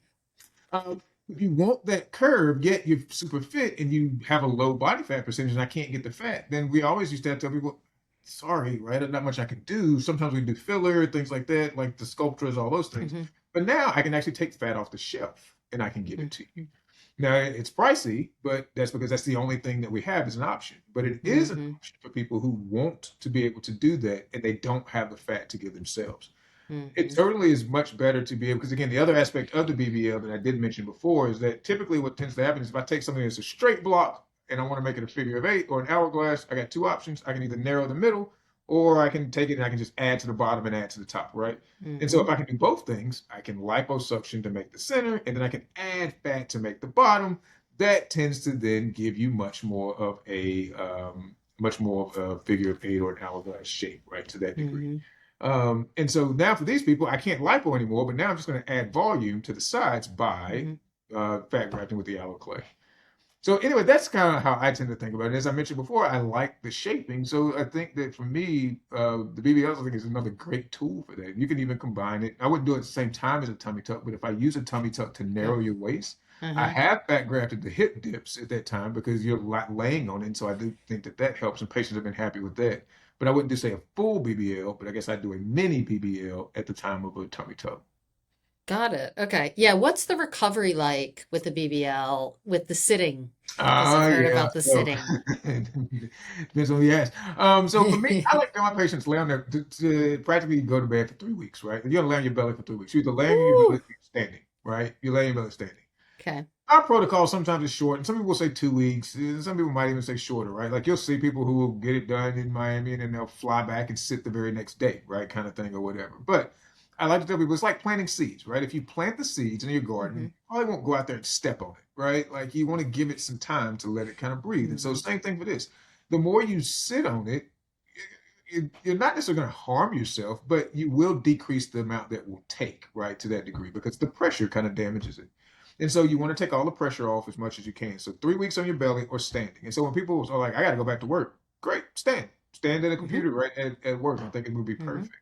if you want that curve, yet you're super fit and you have a low body fat percentage and I can't get the fat, then we always used to have to tell people, sorry, right? There's not much I can do. Sometimes we do filler, things like that, like the sculptures, all those things. Mm-hmm. But now I can actually take fat off the shelf and I can give it to you. Mm-hmm. Now it's pricey, but that's because that's the only thing that we have as an option. But it is an Mm-hmm. option for people who want to be able to do that and they don't have the fat to give themselves. It Mm-hmm. certainly is much better to be able, because again, the other aspect of the BBL that I did mention before is that typically what tends to happen is if I take something that's a straight block and I want to make it a figure of 8 or an hourglass, I got two options. I can either narrow the middle or I can take it and I can just add to the bottom and add to the top, right? And so Mm-hmm. if I can do both things, I can liposuction to make the center and then I can add fat to make the bottom. That tends to then give you much more of a figure of 8 or an hourglass shape, right? To that degree. Mm-hmm. And so now for these people, I can't lipo anymore, but now I'm just going to add volume to the sides by Mm-hmm. fat grafting with the alloclay. So anyway, that's kind of how I tend to think about it. As I mentioned before, I like the shaping. So I think that for me, the BBLs I think is another great tool for that. You can even combine it. I wouldn't do it at the same time as a tummy tuck, but if I use a tummy tuck to Okay. narrow your waist, I Uh-huh. have fat grafted the hip dips at that time because you're laying on it. And so I do think that that helps, and patients have been happy with that. But I wouldn't do say a full BBL, but I guess I'd do a mini BBL at the time of a tummy tuck. Got it. Okay. Yeah. What's the recovery like with the BBL with the sitting? Because I've heard Yeah. about the So sitting. depends on who you ask. So for me, I like to have my patients lay on there to practically go to bed for 3 weeks, right? You're gonna lay on your belly for 3 weeks. You're either laying on your belly Woo. or you're standing, right? You're laying on your belly standing. Okay. Our protocol sometimes is short, and some people will say 2 weeks. And some people might even say shorter, right? Like you'll see people who will get it done in Miami and then they'll fly back and sit the very next day, right? Kind of thing or whatever. But I like to tell people it's like planting seeds, right? If you plant the seeds in your garden, Hmm. you probably won't go out there and step on it, right? Like you want to give it some time to let it kind of breathe. And so Hmm. same thing for this. The more you sit on it, you're not necessarily going to harm yourself, but you will decrease the amount that will take, right, to that degree, because the pressure kind of damages it. And so you want to take all the pressure off as much as you can. So 3 weeks on your belly or standing. And so when people are like, I got to go back to work, great, stand. Stand at a Hmm. computer right at work. I think it would be Hmm. perfect.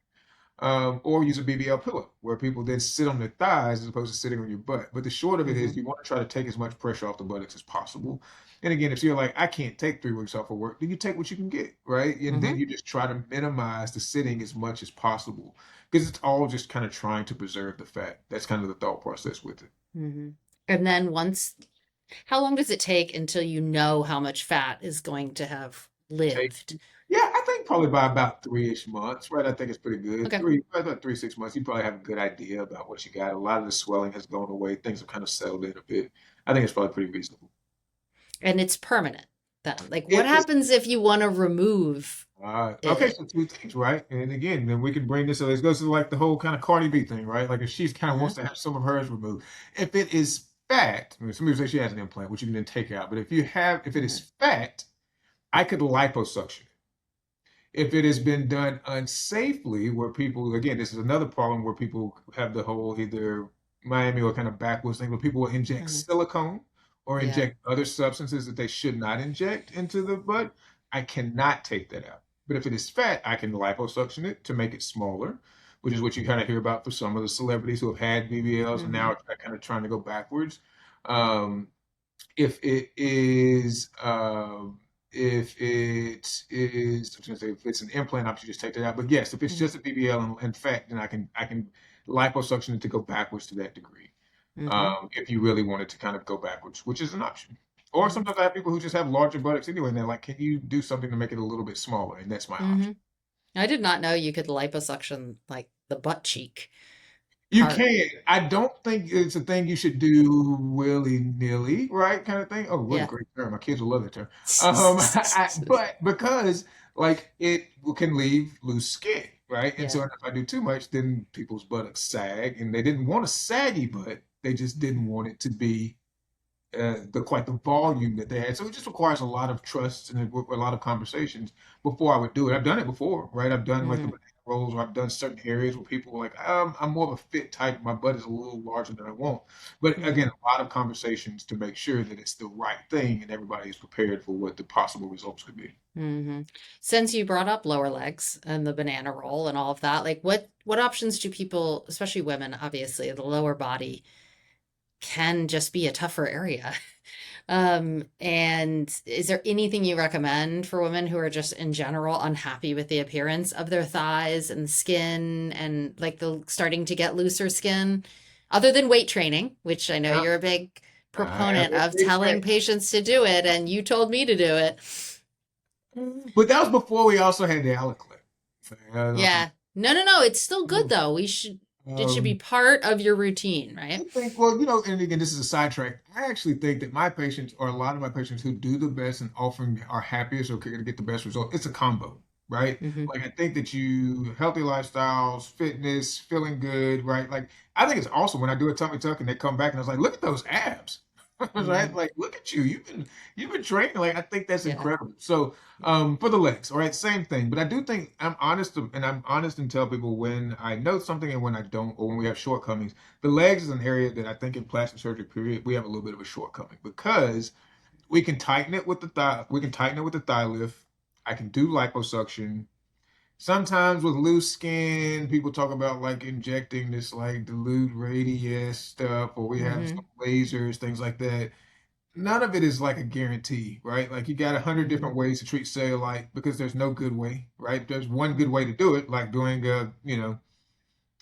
Or use a BBL pillow where people then sit on their thighs as opposed to sitting on your butt. But the short of it Hmm. is you want to try to take as much pressure off the buttocks as possible. And again, if you're like, I can't take 3 weeks off of work, then you take what you can get, right? And then Hmm. you just try to minimize the sitting as much as possible because it's all just kind of trying to preserve the fat. That's kind of the thought process with it. Hmm. And then how long does it take until you know how much fat is going to have Take, lived? yeah, I think probably by about 3-ish months, right? I think it's pretty good. Okay. About 3, 6 months, you probably have a good idea about what you got. A lot of the swelling has gone away. Things have kind of settled in a bit. I think it's probably pretty reasonable. And it's permanent then. Like, what It is. happens if you want to remove Okay, it? so two things, right? And again, then we can bring this. So this goes to like the whole kind of Cardi B thing, right? Like if she's kind of Uh-huh. wants to have some of hers removed, if it is fat, I mean, some people say she has an implant, which you can then take out. But if it Uh-huh. is fat, I could liposuction. If it has been done unsafely, where people, again, this is another problem where people have the whole either Miami or kind of backwards thing, where people will inject Uh-huh. silicone or Yeah. inject other substances that they should not inject into the butt. I cannot take that out. But if it is fat, I can liposuction it to make it smaller, which is what you kind of hear about for some of the celebrities who have had BBLs and now Hmm. are kind of trying to go backwards. Um, if it is I was gonna say if it's an implant, I should just take that out. But yes, if it's Hmm. just a BBL and fat, then I can liposuction it to go backwards to that degree. Hmm. If you really wanted to kind of go backwards, which is an option. Or Hmm. sometimes I have people who just have larger buttocks anyway, and they're like, "Can you do something to make it a little bit smaller?" And that's my Hmm. option. I did not know you could liposuction like the butt cheek You part. can. I don't think it's a thing you should do willy-nilly, right? Kind of thing. Oh, what a Yeah. great term. My kids will love that term. But because like it can leave loose skin, right? And Yeah. so if I do too much, then people's buttocks sag, and they didn't want a saggy butt. They just didn't want it to be the quite the volume that they had. So it just requires a lot of trust and a lot of conversations before I would do it. I've done it before, right? I've done like the Hmm. banana rolls, or I've done certain areas where people are like, I'm more of a fit type. My butt is a little larger than I want. But Hmm. again, a lot of conversations to make sure that it's the right thing and everybody is prepared for what the possible results could be. Hmm. Since you brought up lower legs and the banana roll and all of that, like what options do people, especially women, obviously, the lower body can just be a tougher area. And is there anything you recommend for women who are just in general unhappy with the appearance of their thighs and skin and like the starting to get looser skin, other than weight training, which I know Yeah, you're a big I am proponent a of big fan. telling patients to do it, and you told me to do it. But that was before we also had the Alaclip. So, I don't know if Yeah. No, no, no. It's still good you. though. It should be part of your routine, I right? think, well, and again, this is a sidetrack. I actually think that my patients, or a lot of my patients who do the best and often are happiest or can get the best result, it's a combo, right? Hmm. Like, I think that healthy lifestyles, fitness, feeling good, right? Like, I think it's awesome when I do a tummy tuck and they come back and I was like, look at those abs. Right? Hmm. Like, look at you. You've been training. Like, I think that's Yeah. incredible. So, for the legs, all right, same thing. But I do think I'm honest and tell people when I know something and when I don't, or when we have shortcomings. The legs is an area that I think in plastic surgery period we have a little bit of a shortcoming because we can tighten it with the thigh. We can tighten it with the thigh lift. I can do liposuction. Sometimes with loose skin, people talk about like injecting this like dilute radius stuff, or we have some Hmm. lasers, things like that. None of it is like a guarantee, right? Like you got 100 different Hmm. ways to treat cellulite because there's no good way, right? There's one good way to do it, like doing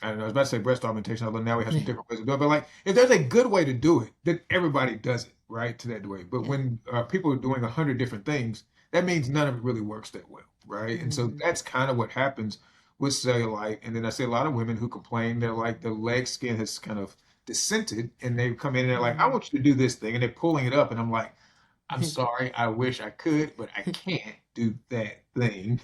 I don't know, I was about to say breast augmentation, although now we have some different ways to do it. But like, if there's a good way to do it, then everybody does it, right? To that way. But Yeah. when people are doing 100 different things, that means none of it really works that well, right? And so Mhm. that's kind of what happens with cellulite. And then I see a lot of women who complain they're like the leg skin has kind of dissented, and they come in and they're like, I Mhm. want you to do this thing, and they're pulling it up, and I'm like, I'm sorry, I wish I could, but I can't do that thing.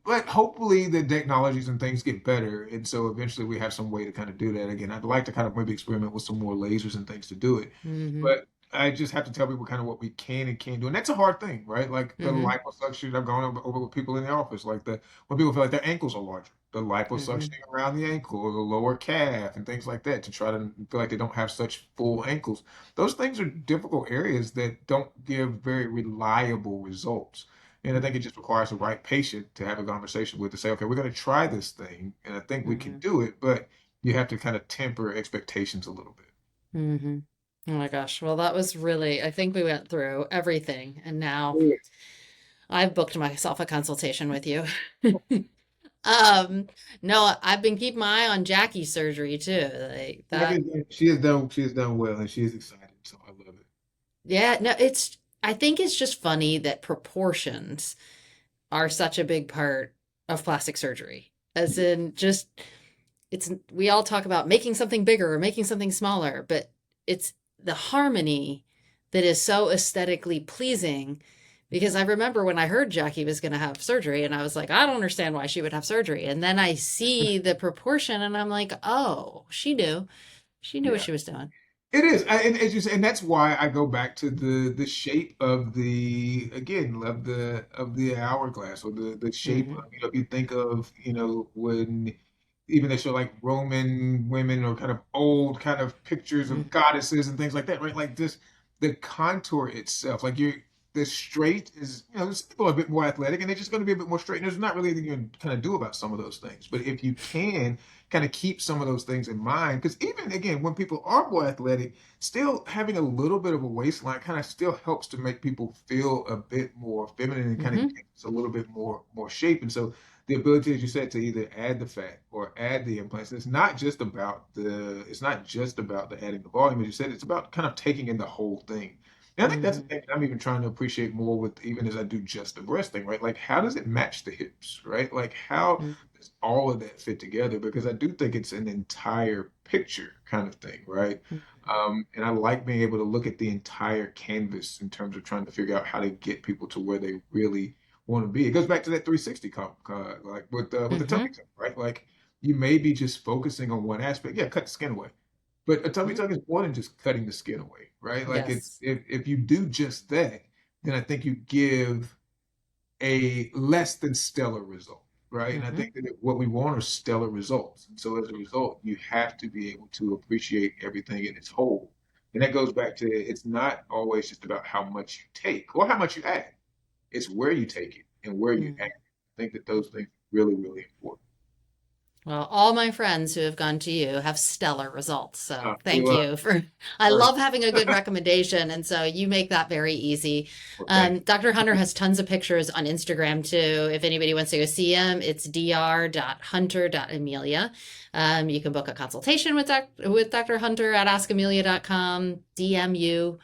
But hopefully the technologies and things get better. And so eventually we have some way to kind of do that again. I'd like to kind of maybe experiment with some more lasers and things to do it. Mhm. But I just have to tell people kind of what we can and can't do. And that's a hard thing, right? Like the Mhm. liposuction, I've gone over with people in the office, like when people feel like their ankles are larger, the Mhm. liposuctioning around the ankle or the lower calf and things like that to try to feel like they don't have such full ankles. Those things are difficult areas that don't give very reliable results. And I think it just requires the right patient to have a conversation with to say, okay, we're going to try this thing, and I think we can Mhm. do it, but you have to kind of temper expectations a little bit. Mhm. Oh my gosh. Well, that was really, I think we went through everything, and now Yeah. I've booked myself a consultation with you. Um, no, I've been keeping my eye on Jackie's surgery too. Like that. She has done well, and she is excited, so I love it. Yeah, no, I think it's just funny that proportions are such a big part of plastic surgery. As in just we all talk about making something bigger or making something smaller, but it's the harmony that is so aesthetically pleasing. Because I remember when I heard Jackie was going to have surgery, and I was like, I don't understand why she would have surgery. And then I see the proportion, and I'm like, oh, she knew. She knew what Yeah. she was doing. It is, and it's just, and that's why I go back to the shape of the again of the hourglass or the shape of Hmm. if you think of when even they show like Roman women or kind of old kind of pictures of Hmm. goddesses and things like that, right? Like this the contour itself, like you're the straight is some people are a bit more athletic and they're just going to be a bit more straight. And there's not really anything you can kind of do about some of those things, but if you can kind of keep some of those things in mind. Because even again, when people are more athletic, still having a little bit of a waistline kind of still helps to make people feel a bit more feminine and kind of Hmm. gives a little bit more shape. And so the ability, as you said, to either add the fat or add the implants, it's not just about the adding the volume, as you said, it's about kind of taking in the whole thing. And I think that's the Hmm. thing that I'm even trying to appreciate more with even as I do just the breast thing, right? Like how does it match the hips, right? Like how does all of that fit together? Because I do think it's an entire picture kind of thing, right? And I like being able to look at the entire canvas in terms of trying to figure out how to get people to where they really want to be. It goes back to that 360 like with the tummy Hmm. tuck, right? Like you may be just focusing on one aspect. Yeah, cut the skin away. But a tummy Hmm. tuck is more than just cutting the skin away, right? Like it's Yes. if you do just that, then I think you give a less than stellar result, right? And I Hmm. think that what we want are stellar results. And so as a result, you have to be able to appreciate everything in its whole. And that goes back to it's not always just about how much you take or how much you add. It's where you take it and where you add. Hmm. I think that those things are really, really important. Well, all my friends who have gone to you have stellar results. So thank Well, you for, I uh, love having a good recommendation. And so you make that very easy. well, thank Dr. Hunter you. has tons of pictures on Instagram too. If anybody wants to go see him, it's dr.hunter.amelia. You can book a consultation with Dr. Hunter at askamelia.com, DM you.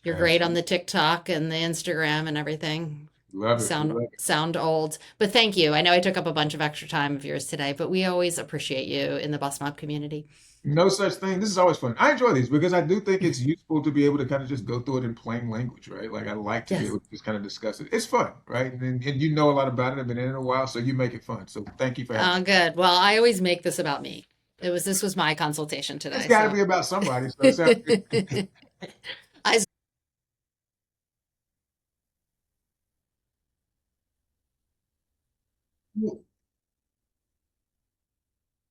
You're great on Absolutely. the TikTok and the Instagram and everything. Love it. Sound Love it. sound old, but thank you. I know I took up a bunch of extra time of yours today, but we always appreciate you in the Bustmob community. No such thing. This is always fun. I enjoy these because I do think it's useful to be able to kind of just go through it in plain language, right? Like I like to be Yes. able to just kind of discuss it. It's fun, right? And you know a lot about it. I've been in it a while, so you make it fun. So thank you for having. Oh, good. Well, I always make this about me. This was my consultation It's today, got to so be about somebody. So it sounds good. I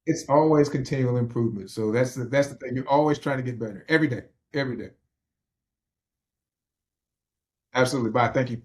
It's always continual improvement. So that's the thing. You're always trying to get better every day, every day. Absolutely. Bye. Thank you.